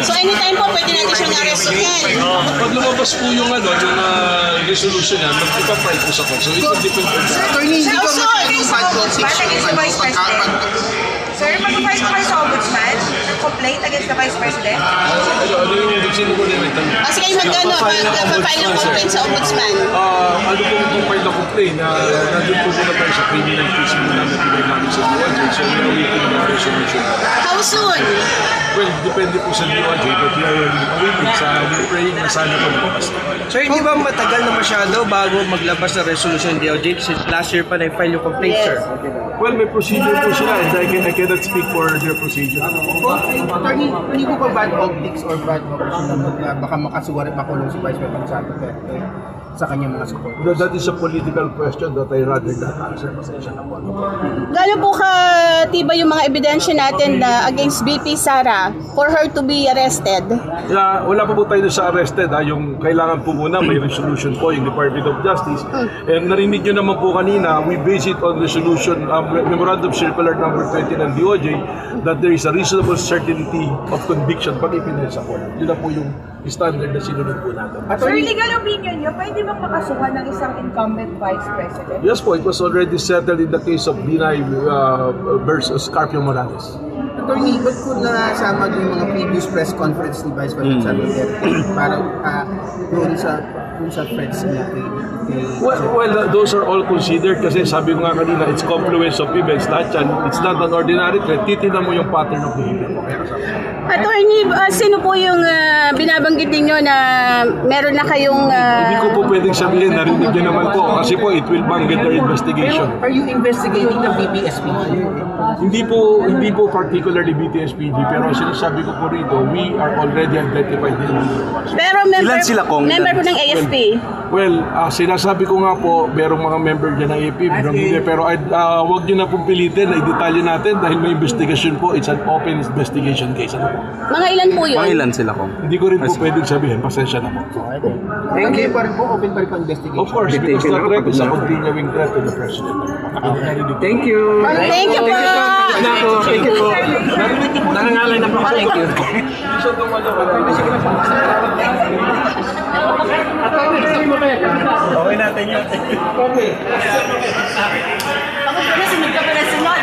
So anytime po pwede natin siyang arrestuhin. Pag lumabas po yung resolution niya, magpapile po sa court. So it will depend on that. Attorney, hindi ba masyadong bad politics Parang yung is the Vice President. Sir, mag-file po kayo sa Ombudsman? Complaint against the Vice President? Ano yung sino ko din ito? Kasi kayo magpa-file ng complaint sa ombudsman. Ano po yung file na complaint na nandun po muna tayo sa criminal case muna na pinag namin sa DOJ. So we are waiting for the resolution. How soon? Well, depende po sa DOJ, but we are waiting sa praying na sana po lumabas. Sir, hindi ba matagal na masyado bago maglabas ng resolution ng DOJ? Since last year pa na-file yung complaint, sir. Well, may procedure po sila and I cannot speak for their procedure. Attorney, hindi ko ba bad optics or bad option na baka makasuwarit makulong si Vice President Sara Duterte sa kanyang mga supporters? That is a political question that I rather not answer. Pasensya na po. Gaano po katiba yung mga ebidensya natin against VP Sara for her to be arrested? Wala pa po tayo sa arrested. Yung kailangan po muna may resolution po yung Department of Justice. And narinig nyo naman po kanina, we base it on resolution, Memorandum Circular number 20 ng DOJ that there is a reasonable certainty of conviction pag ipinil sa court. Yun na po yung standard na sinunod po natin. Sir, legal opinion niyo, pwede bang makasuhan ng isang incumbent Vice President? Yes po, it was already settled in the case of Binay versus Carpio Morales. Attorney, ba't po nasama yung mga previous press conference ni Vice President Sara Duterte para doon sa friends niya kay Well, those are all considered kasi sabi ko nga kanina, it's confluence of events. Lahat yan, it's not an ordinary threat. Titignan mo yung pattern of behavior. Attorney, sino po yung binabanggit ninyo na meron na kayong... Hindi ko po pwedeng sabihin, narinig nyo naman po. Kasi po, it will bang get their investigation. Are you investigating the BPSPG? Hindi po particularly BTSPG, pero sinasabi ko po rito, we are already identified in the Pero member, Ilan sila, Kong? member po ng AFP. Well, sinasabi ko nga po, merong mga member dyan ng AP, merong hindi. Pero wag nyo na pong pilitin na i-detalye natin dahil may investigation po. It's an open investigation case. Ano po? Mga ilan po yun? Mga ilan sila, Kong? Hindi ko rin po pwedeng sabihin. Pasensya na po. Thank you pa rin po, open pa rin po investigation. Of course, because the threat is a continuing threat to the President. Thank you. Thank you po. Thank you po. Nakangalay na po. Thank you. Okay natin yun. Ako po na, sunod ka pa na sunod.